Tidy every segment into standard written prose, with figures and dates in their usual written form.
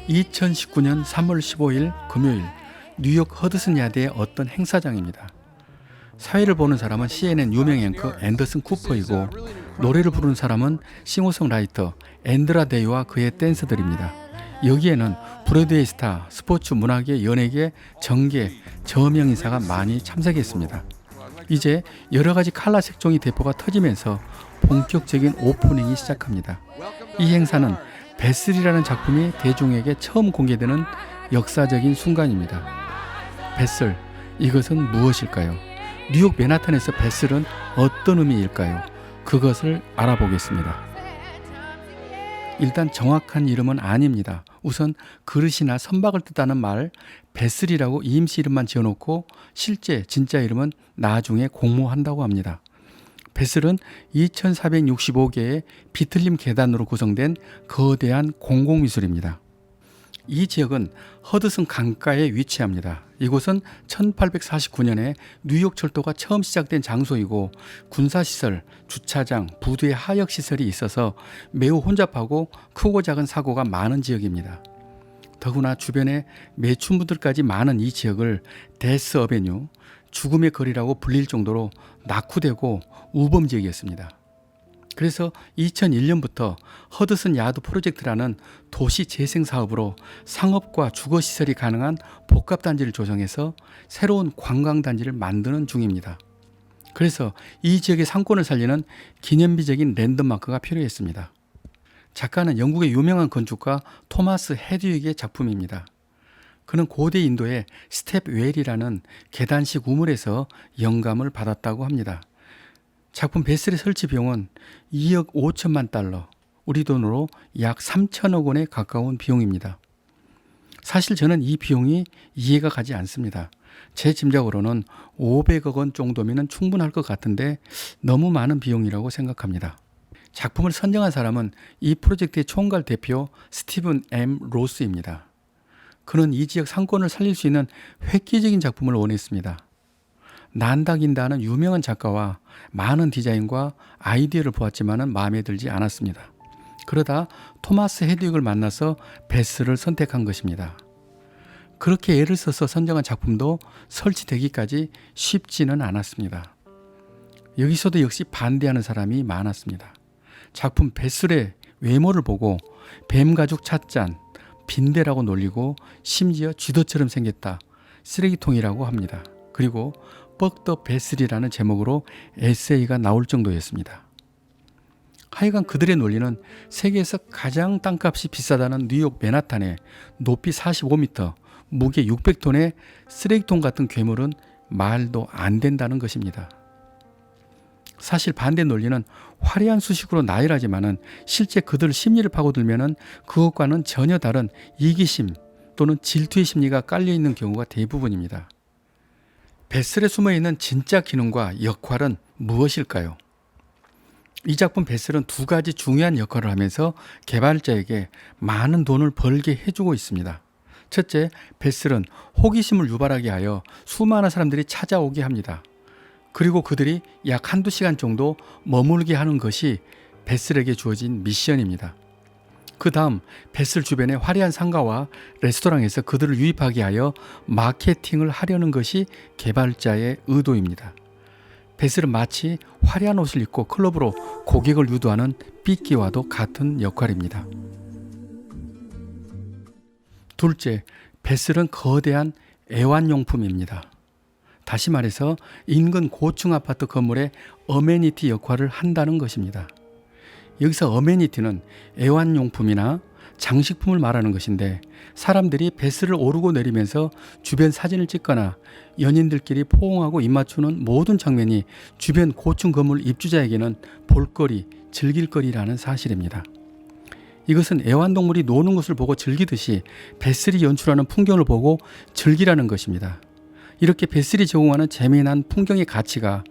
2019년 3월 15일 금요일 뉴욕 허드슨 야드의 어떤 행사장입니다. 사회를 보는 사람은 CNN 유명 앵커 앤더슨 쿠퍼이고 노래를 부르는 사람은 싱어송라이터 앤드라 데이와 그의 댄서들입니다. 여기에는 브로드웨이 스타, 스포츠, 문화계, 연예계, 정계, 저명 인사가 많이 참석했습니다. 이제 여러 가지 칼라 색종이 대포가 터지면서 본격적인 오프닝이 시작합니다. 이 행사는 배슬이라는 작품이 대중에게 처음 공개되는 역사적인 순간입니다. 배슬, 이것은 무엇일까요? 뉴욕 맨하탄에서 배슬은 어떤 의미일까요? 그것을 알아보겠습니다. 일단 정확한 이름은 아닙니다. 우선 그릇이나 선박을 뜻하는 말 배슬이라고 이임씨 이름만 지어놓고 실제 진짜 이름은 나중에 공모한다고 합니다. 배슬은 2465개의 비틀림 계단으로 구성된 거대한 공공미술입니다. 이 지역은 허드슨 강가에 위치합니다. 이곳은 1849년에 뉴욕 철도가 처음 시작된 장소이고 군사시설, 주차장, 부두의 하역시설이 있어서 매우 혼잡하고 크고 작은 사고가 많은 지역입니다. 더구나 주변에 매춘부들까지 많은 이 지역을 데스 어베뉴, 죽음의 거리라고 불릴 정도로 낙후되고 우범 지역이었습니다. 그래서 2001년부터 허드슨 야드 프로젝트라는 도시 재생 사업으로 상업과 주거시설이 가능한 복합단지를 조성해서 새로운 관광단지를 만드는 중입니다. 그래서 이 지역의 상권을 살리는 기념비적인 랜드마크가 필요했습니다. 작가는 영국의 유명한 건축가 토마스 헤드윅의 작품입니다. 그는 고대 인도의 스텝 웰이라는 계단식 우물에서 영감을 받았다고 합니다. 작품 배슬의 설치 비용은 2억 5천만 달러, 우리 돈으로 약 3천억 원에 가까운 비용입니다. 사실 저는 이 비용이 이해가 가지 않습니다. 제 짐작으로는 500억 원 정도면 충분할 것 같은데 너무 많은 비용이라고 생각합니다. 작품을 선정한 사람은 이 프로젝트의 총괄 대표 스티븐 M. 로스입니다. 그는 이 지역 상권을 살릴 수 있는 획기적인 작품을 원했습니다. 난다긴다는 유명한 작가와 많은 디자인과 아이디어를 보았지만 마음에 들지 않았습니다. 그러다 토마스 헤드윅을 만나서 배슬을 선택한 것입니다. 그렇게 애를 써서 선정한 작품도 설치되기까지 쉽지는 않았습니다. 여기서도 역시 반대하는 사람이 많았습니다. 작품 배슬의 외모를 보고 뱀가죽 찻잔, 빈대라고 놀리고 심지어 쥐도처럼 생겼다, 쓰레기통이라고 합니다. 그리고 뻑더 배슬이라는 제목으로 에세이가 나올 정도였습니다. 하여간 그들의 논리는 세계에서 가장 땅값이 비싸다는 뉴욕 맨하탄에 높이 45m, 무게 600톤의 쓰레기통 같은 괴물은 말도 안 된다는 것입니다. 사실 반대 논리는 화려한 수식으로 나열하지만 실제 그들 심리를 파고들면 그것과는 전혀 다른 이기심 또는 질투의 심리가 깔려있는 경우가 대부분입니다. 배슬에 숨어있는 진짜 기능과 역할은 무엇일까요? 이 작품 배슬은 두 가지 중요한 역할을 하면서 개발자에게 많은 돈을 벌게 해주고 있습니다. 첫째, 배슬은 호기심을 유발하게 하여 수많은 사람들이 찾아오게 합니다. 그리고 그들이 약 한두 시간 정도 머물게 하는 것이 배슬에게 주어진 미션입니다. 그 다음 배슬 주변의 화려한 상가와 레스토랑에서 그들을 유입하게 하여 마케팅을 하려는 것이 개발자의 의도입니다. 배슬은 마치 화려한 옷을 입고 클럽으로 고객을 유도하는 삐끼와도 같은 역할입니다. 둘째, 배슬은 거대한 애완용품입니다. 다시 말해서 인근 고층 아파트 건물의 어메니티 역할을 한다는 것입니다. 여기서 어메니티는 애완용품이나 장식품을 말하는 것인데 사람들이 배슬을 오르고 내리면서 주변 사진을 찍거나 연인들끼리 포옹하고 입맞추는 모든 장면이 주변 고층 건물 입주자에게는 볼거리, 즐길거리라는 사실입니다. 이것은 애완동물이 노는 것을 보고 즐기듯이 배슬이 연출하는 풍경을 보고 즐기라는 것입니다. 이렇게 배슬이 제공하는 재미난 풍경의 가치가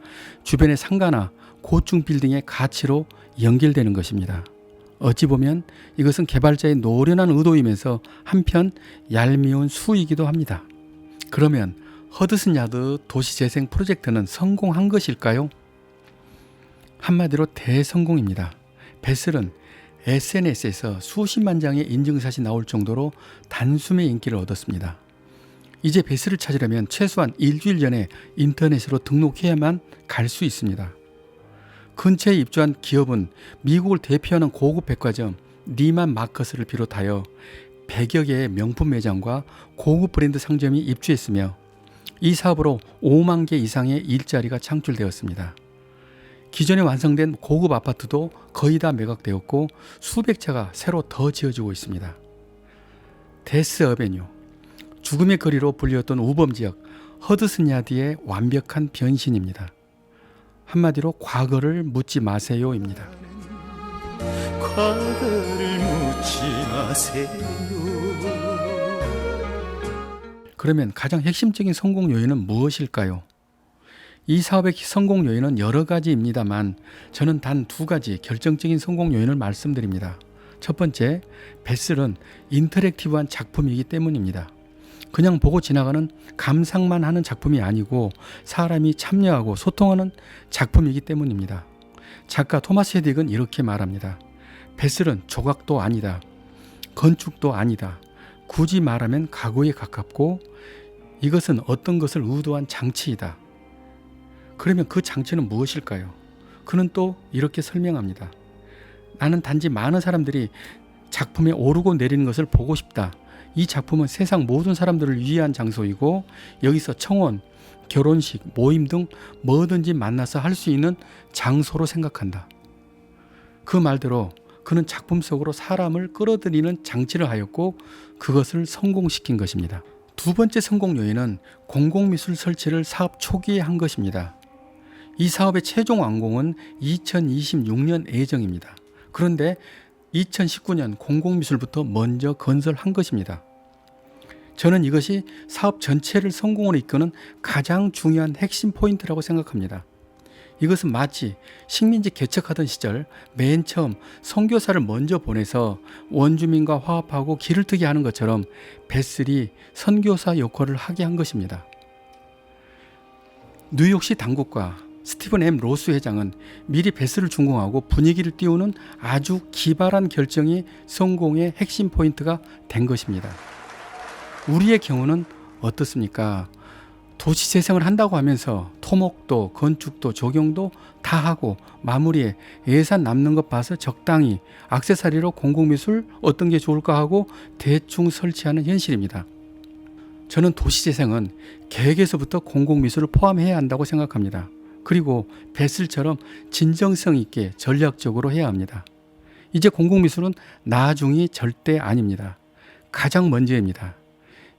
주변의 상가나 고층 빌딩의 가치로 연결되는 것입니다. 어찌 보면 이것은 개발자의 노련한 의도이면서 한편 얄미운 수이기도 합니다. 그러면 허드슨 야드 도시재생 프로젝트는 성공한 것일까요? 한마디로 대성공입니다. 배슬은 SNS에서 수십만 장의 인증샷이 나올 정도로 단숨에 인기를 얻었습니다. 이제 베스를 찾으려면 최소한 일주일 전에 인터넷으로 등록해야만 갈 수 있습니다. 근처에 입주한 기업은 미국을 대표하는 고급 백화점 니만 마커스를 비롯하여 100여 개의 명품 매장과 고급 브랜드 상점이 입주했으며 이 사업으로 5만 개 이상의 일자리가 창출되었습니다. 기존에 완성된 고급 아파트도 거의 다 매각되었고 수백 채가 새로 더 지어지고 있습니다. 데스 어베뉴, 죽음의 거리로 불리웠던 우범지역 허드슨 야드의 완벽한 변신입니다. 한마디로 과거를 묻지 마세요입니다. 과거를 묻지 마세요. 그러면 가장 핵심적인 성공 요인은 무엇일까요? 이 사업의 성공 요인은 여러 가지입니다만 저는 단 두 가지 결정적인 성공 요인을 말씀드립니다. 첫 번째, 베슬은 인터랙티브한 작품이기 때문입니다. 그냥 보고 지나가는 감상만 하는 작품이 아니고 사람이 참여하고 소통하는 작품이기 때문입니다. 작가 토마스 헤딕은 이렇게 말합니다. 베슬은 조각도 아니다. 건축도 아니다. 굳이 말하면 가구에 가깝고 이것은 어떤 것을 의도한 장치이다. 그러면 그 장치는 무엇일까요? 그는 또 이렇게 설명합니다. 나는 단지 많은 사람들이 작품에 오르고 내리는 것을 보고 싶다. 이 작품은 세상 모든 사람들을 위한 장소이고 여기서 청혼, 결혼식, 모임 등 뭐든지 만나서 할 수 있는 장소로 생각한다. 그 말대로 그는 작품 속으로 사람을 끌어들이는 장치를 하였고 그것을 성공시킨 것입니다. 두 번째 성공 요인은 공공미술 설치를 사업 초기에 한 것입니다. 이 사업의 최종 완공은 2026년 예정입니다. 그런데 2019년 공공미술부터 먼저 건설한 것입니다. 저는 이것이 사업 전체를 성공으로 이끄는 가장 중요한 핵심 포인트라고 생각합니다. 이것은 마치 식민지 개척하던 시절 맨 처음 선교사를 먼저 보내서 원주민과 화합하고 길을 트게 하는 것처럼 베슬이 선교사 역할을 하게 한 것입니다. 뉴욕시 당국과 스티븐 M. 로스 회장은 미리 베슬을 준공하고 분위기를 띄우는 아주 기발한 결정이 성공의 핵심 포인트가 된 것입니다. 우리의 경우는 어떻습니까? 도시 재생을 한다고 하면서 토목도 건축도 조경도 다 하고 마무리에 예산 남는 것 봐서 적당히 액세서리로 공공미술 어떤 게 좋을까 하고 대충 설치하는 현실입니다. 저는 도시 재생은 계획에서부터 공공미술을 포함해야 한다고 생각합니다. 그리고 베슬처럼 진정성 있게 전략적으로 해야 합니다. 이제 공공미술은 나중이 절대 아닙니다. 가장 먼저입니다.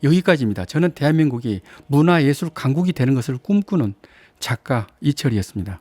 여기까지입니다. 저는 대한민국이 문화예술 강국이 되는 것을 꿈꾸는 작가 이철이었습니다.